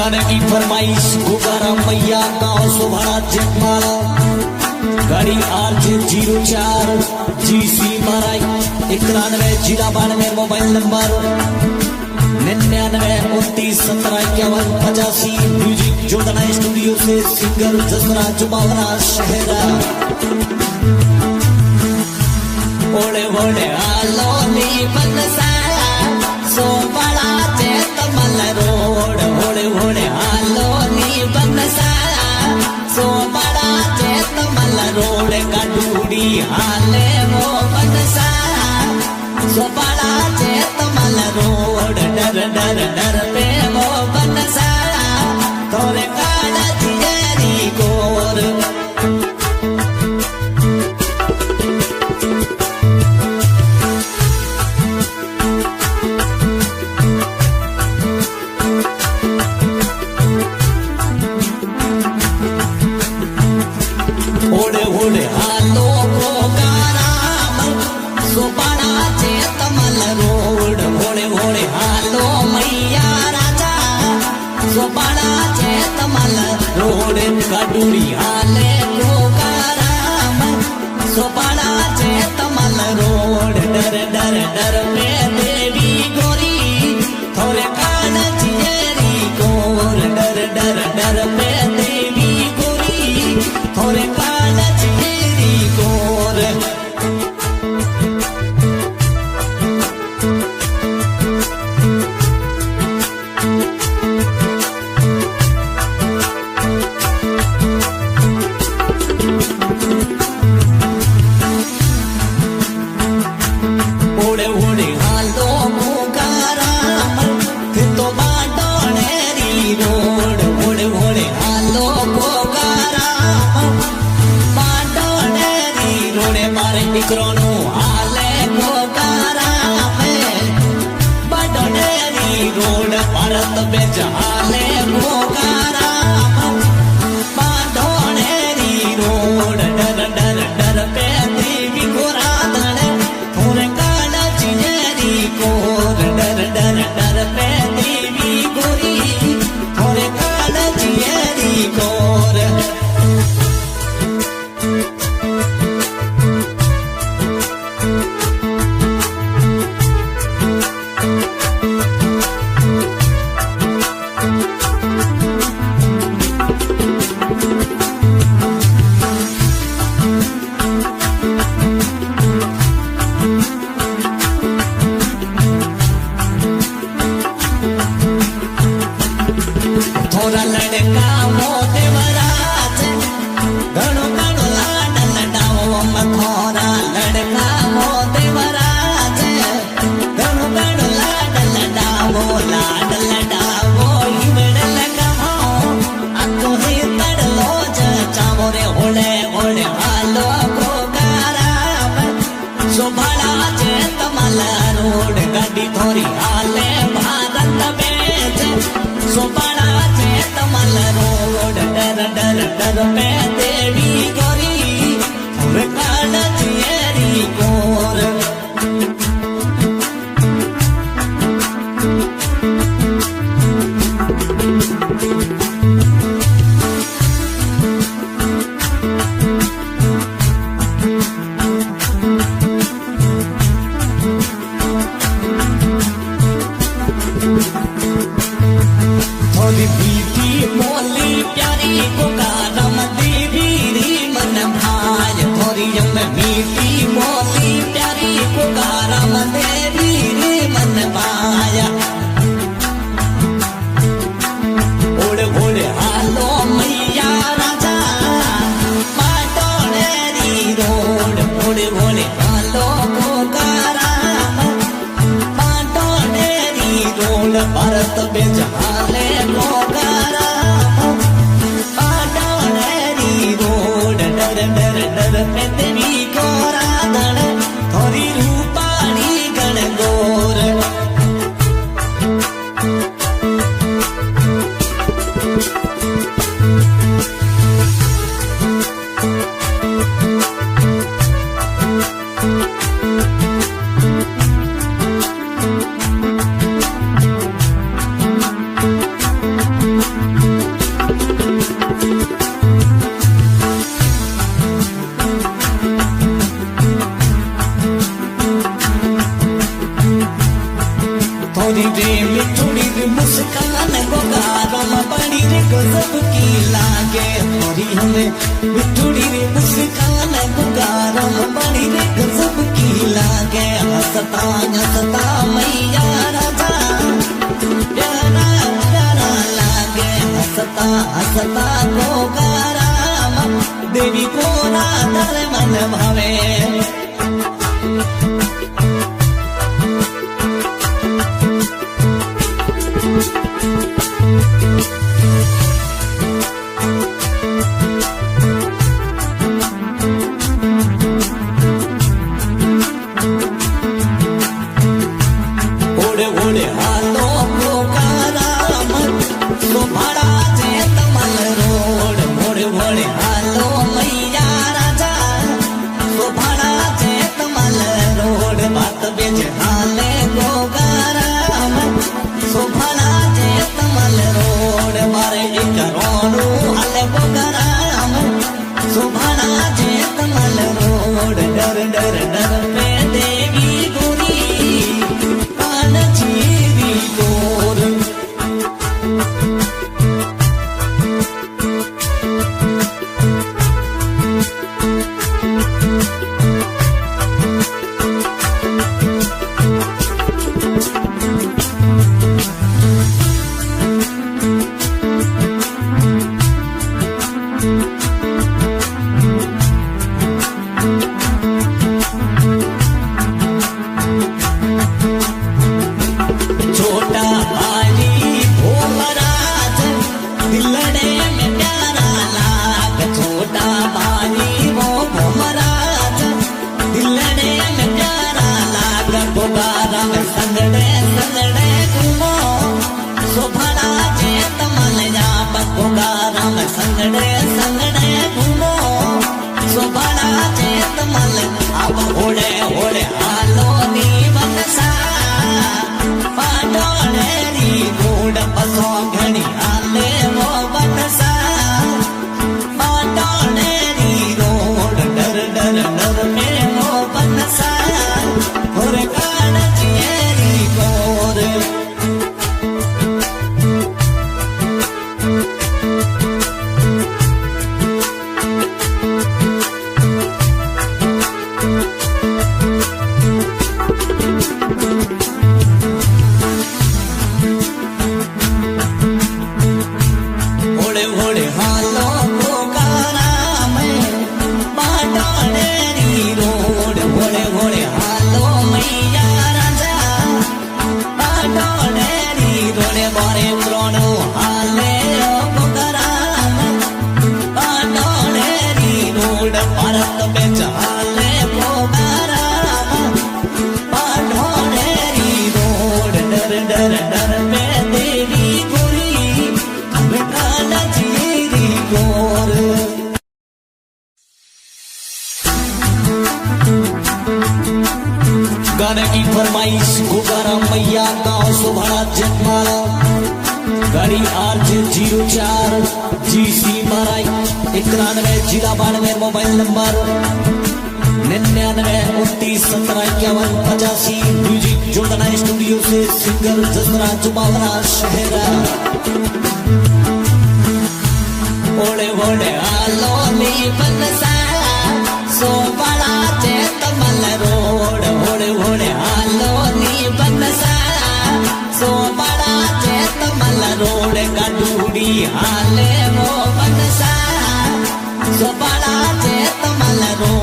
गाने की फरमाइश गुगारा मैया गाँव सोभाड़ा जेठमाला गाड़ी RJ04 GC 91 जिला 92 मोबाइल नंबर 99 29 17 51 85 म्यूजिक जोड़ना स्टूडियो से सिंगर जसरा जुबावरा शहरा ओले ओले आलो नी बनसा सो बड़ा चेत मल रोड ओले ओले आलो नी बनसा सो बड़ा चेत मल रोड कटूड़ी हाले वो बनसा सो बड़ा चेत मल रोड डर डर डर पे वो बनसा तोरे काला जियरी गोर ओले ओले हालो को गाराम सो बड़ा चेत मल रोड ओले ओले हालो मैया राजा सो बड़ा चेत मल रोड कटूरी हाले को गाराम सो बड़ा चेत मल रोड डर डर डर में देवी गोरी थोड़े कान चियरी गोर डर डर डर में देवी गोरी थोड़े कान चियरी गोर ओड़े ओड़े हालो मुगाराम तो बाडोनेरी रोड ओड़े ओड़े हालो मुगाराम बाडोनेरी रोडे मारे निकरोनो हाले मुगाराम बाडोनेरी रोड भारत बेच हाले मुगाराम बाडोनेरी रोड डर डर डर पे देवी गोराधन थोड़े काला चियरी गोर डर डर डर पे देवी गोरी थोड़े काला चियरी गोर थोड़ा लड़का मोटे वराज घणो घणो लाड लडावो थोड़ा लड़का मोटे वराज घणो घणो लाड लडावो हिवड़ लगाओ अको ही तड़लो चावो रे ओले ओले हालो को गाराम सो बड़ा चेत मल रोड गाड़ी थोड़ी हाले भारत बेच सो बड़ा चेत मल रोड डर डर डर में देवी गोरी काल चियरी गोर थोड़ी बीती मोली प्यारी को गारम देवी री मन भाज थोड़ी यम बीती मोली प्यारी को गारम देवी री मन भाया ओड़े ओड़े हालो मैया राजा बाडोनेरी रोड ओड़े ओड़े हालो को गाराम बाडोनेरी रोड भारत बेच हाले को गाराम बाडोनेरी रोड डर डर डर में देवी गोराधन थोड़ी रूपाणी गण गोर गोरी रे मिठुड़ी रे मुस्कान गोगारम बड़ी रे गजब की लागे गोरी हमें मिठुड़ी रे मुस्कान गोगारम बड़ी रे गजब की लागे हंसता हंसता मैया राजा प्यारा प्यारा लागे हंसता हंसता गोगाराम देवी को राधर मन भावे गाने की फरमाइश गोगाराम मैया गाँव सोभाड़ा जगमाला गाड़ी RJ04 GC माराई 91 जिला 92 मोबाइल नंबर 99 म्यूजिक जोड़ना स्टूडियो से सिंगर जसरा जुबावरा शहरा ओले ओले आलो नी बनसा सोभाड़ा चेत मल रोड ओले ओले आलो नी बनसा सोभाड़ा चेत मल रोड गडूडी हाले वो बनसा सोभाड़ा चेत मल रोड